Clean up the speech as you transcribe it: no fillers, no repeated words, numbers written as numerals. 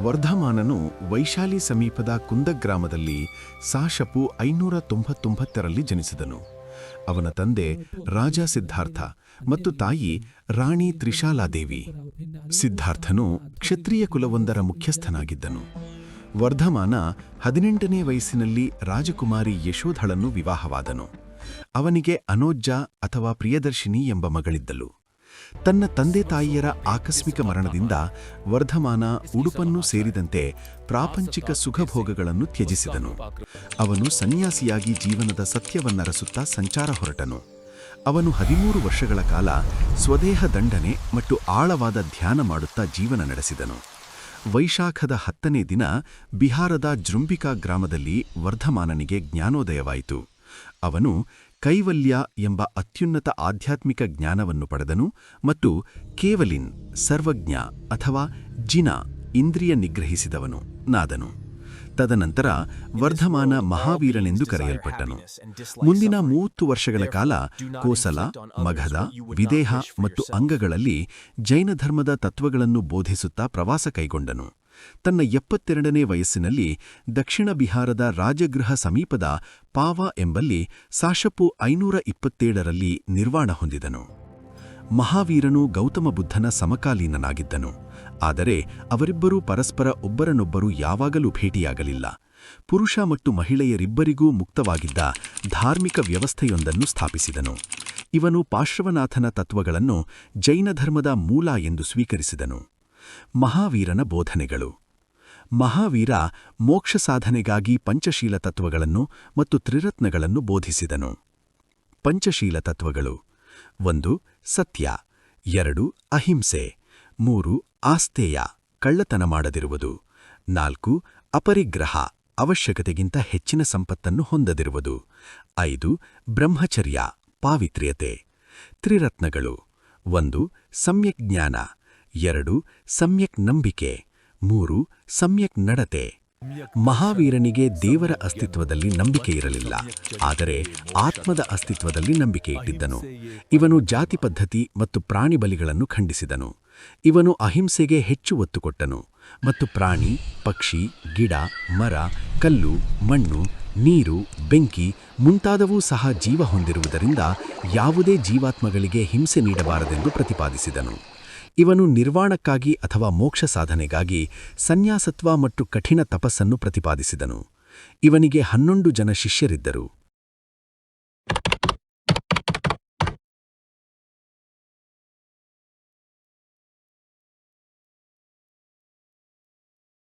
ವರ್ಧಮಾನನು ವೈಶಾಲಿ ಸಮೀಪದ ಕುಂದಗ್ರಾಮದಲ್ಲಿ ಸಾಶಪು 599ರಲ್ಲಿ ಜನಿಸಿದನು. ಅವನ ತಂದೆ ರಾಜ ಸಿದ್ಧಾರ್ಥ ಮತ್ತು ತಾಯಿ ರಾಣಿ ತ್ರಿಶಾಲಾದೇವಿ. ಸಿದ್ಧಾರ್ಥನು ಕ್ಷತ್ರಿಯ ಕುಲವೊಂದರ ಮುಖ್ಯಸ್ಥನಾಗಿದ್ದನು. ವರ್ಧಮಾನ 18ನೇ ವಯಸ್ಸಿನಲ್ಲಿ ರಾಜಕುಮಾರಿ ಯಶೋಧಳನ್ನು ವಿವಾಹವಾದನು. ಅವನಿಗೆ ಅನೋಜ್ಜ ಅಥವಾ ಪ್ರಿಯದರ್ಶಿನಿ ಎಂಬ ಮಗಳಿದ್ದಳು. ತನ್ನ ತಂದೆ ತಾಯಿಯರ ಆಕಸ್ಮಿಕ ಮರಣದಿಂದ ವರ್ಧಮಾನ ಉಡುಪನ್ನು ಸೇರಿದಂತೆ ಪ್ರಾಪಂಚಿಕ ಸುಖಭೋಗಗಳನ್ನು ತ್ಯಜಿಸಿದನು. ಅವನು ಸನ್ಯಾಸಿಯಾಗಿ ಜೀವನದ ಸತ್ಯವನ್ನರಸುತ್ತಾ ಸಂಚಾರ ಹೊರಟನು. ಅವನು 13 ವರ್ಷಗಳ ಕಾಲ ಸ್ವದೇಹ ದಂಡನೆ ಮತ್ತು ಆಳವಾದ ಧ್ಯಾನ ಮಾಡುತ್ತಾ ಜೀವನ ನಡೆಸಿದನು. ವೈಶಾಖದ 10ನೇ ದಿನ ಬಿಹಾರದ ಜೃಂಬಿಕಾ ಗ್ರಾಮದಲ್ಲಿ ವರ್ಧಮಾನನಿಗೆ ಜ್ಞಾನೋದಯವಾಯಿತು. ಅವನು ಕೈವಲ್ಯ ಎಂಬ ಅತ್ಯುನ್ನತ ಆಧ್ಯಾತ್ಮಿಕ ಜ್ಞಾನವನ್ನು ಪಡೆದನು ಮತ್ತು ಕೇವಲಿನ್ ಸರ್ವಜ್ಞ ಅಥವಾ ಜಿನ ಇಂದ್ರಿಯ ನಿಗ್ರಹಿಸಿದವನು ನಾದನು. ತದನಂತರ ವರ್ಧಮಾನ ಮಹಾವೀರನೆಂದು ಕರೆಯಲ್ಪಟ್ಟನು. ಮುಂದಿನ 30 ವರ್ಷಗಳ ಕಾಲ ಕೋಸಲ, ಮಗಧ, ವಿದೇಹ ಮತ್ತು ಅಂಗಗಳಲ್ಲಿ ಜೈನ ಧರ್ಮದ ತತ್ವಗಳನ್ನು ಬೋಧಿಸುತ್ತಾ ಪ್ರವಾಸ ಕೈಗೊಂಡನು. ತನ್ನ 72ನೇ ವಯಸ್ಸಿನಲ್ಲಿ ದಕ್ಷಿಣ ಬಿಹಾರದ ರಾಜಗೃಹ ಸಮೀಪದ ಪಾವಾ ಎಂಬಲ್ಲಿ ಸಾಶಪು 527ರಲ್ಲಿ ನಿರ್ವಾಣ ಹೊಂದಿದನು. ಮಹಾವೀರನು ಗೌತಮ ಬುದ್ಧನ ಸಮಕಾಲೀನನಾಗಿದ್ದನು. ಆದರೆ ಅವರಿಬ್ಬರೂ ಪರಸ್ಪರ ಒಬ್ಬರನ್ನೊಬ್ಬರು ಯಾವಾಗಲೂ ಭೇಟಿಯಾಗಲಿಲ್ಲ. ಪುರುಷ ಮತ್ತು ಮಹಿಳೆಯರಿಬ್ಬರಿಗೂ ಮುಕ್ತವಾಗಿದ್ದ ಧಾರ್ಮಿಕ ವ್ಯವಸ್ಥೆಯೊಂದನ್ನು ಸ್ಥಾಪಿಸಿದನು. ಇವನು ಪಾರ್ಶ್ವನಾಥನ ತತ್ವಗಳನ್ನು ಜೈನ ಧರ್ಮದ ಮೂಲ ಎಂದು ಸ್ವೀಕರಿಸಿದನು. ಮಹಾವೀರನ ಬೋಧನೆಗಳು. ಮಹಾವೀರ ಮೋಕ್ಷ ಸಾಧನೆಗಾಗಿ ಪಂಚಶೀಲ ತತ್ವಗಳನ್ನು ಮತ್ತು ತ್ರಿರತ್ನಗಳನ್ನು ಬೋಧಿಸಿದನು. ಪಂಚಶೀಲ ತತ್ವಗಳು: 1. ಸತ್ಯ, 2. ಅಹಿಂಸೆ, 3. ಆಸ್ತೇಯ, ಕಳ್ಳತನ ಮಾಡದಿರುವುದು, 4. ಅಪರಿಗ್ರಹ, ಅವಶ್ಯಕತೆಗಿಂತ ಹೆಚ್ಚಿನ ಸಂಪತ್ತನ್ನು ಹೊಂದದಿರುವುದು, 5. ಬ್ರಹ್ಮಚರ್ಯ, ಪಾವಿತ್ರ್ಯತೆ. ತ್ರಿರತ್ನಗಳು: 1. ಸಮ್ಯಕ್ ಜ್ಞಾನ, 2. ಸಮ್ಯಕ್ ನಂಬಿಕೆ, 3. ಸಮ್ಯಕ್ ನಡತೆ. ಮಹಾವೀರನಿಗೆ ದೇವರ ಅಸ್ತಿತ್ವದಲ್ಲಿ ನಂಬಿಕೆ ಇರಲಿಲ್ಲ, ಆದರೆ ಆತ್ಮದ ಅಸ್ತಿತ್ವದಲ್ಲಿ ನಂಬಿಕೆ ಇಟ್ಟಿದ್ದನು. ಇವನು ಜಾತಿ ಪದ್ಧತಿ ಮತ್ತು ಪ್ರಾಣಿ ಬಲಿಗಳನ್ನು ಖಂಡಿಸಿದನು. ಇವನು ಅಹಿಂಸೆಗೆ ಹೆಚ್ಚು ಒತ್ತು ಕೊಟ್ಟನು ಮತ್ತು ಪ್ರಾಣಿ, ಪಕ್ಷಿ, ಗಿಡ, ಮರ, ಕಲ್ಲು, ಮಣ್ಣು, ನೀರು, ಬೆಂಕಿ ಮುಂತಾದವೂ ಸಹ ಜೀವ ಹೊಂದಿರುವುದರಿಂದ ಯಾವುದೇ ಜೀವಾತ್ಮಗಳಿಗೆ ಹಿಂಸೆ ನೀಡಬಾರದೆಂದು ಪ್ರತಿಪಾದಿಸಿದನು. ಇವನು ನಿರ್ವಾಣಕ್ಕಾಗಿ ಅಥವಾ ಮೋಕ್ಷ ಸಾಧನೆಗಾಗಿ ಸನ್ಯಾಸತ್ವ ಮತ್ತು ಕಠಿಣ ತಪಸ್ಸನ್ನು ಪ್ರತಿಪಾದಿಸಿದನು. ಇವನಿಗೆ 11 ಜನ ಶಿಷ್ಯರಿದ್ದರು.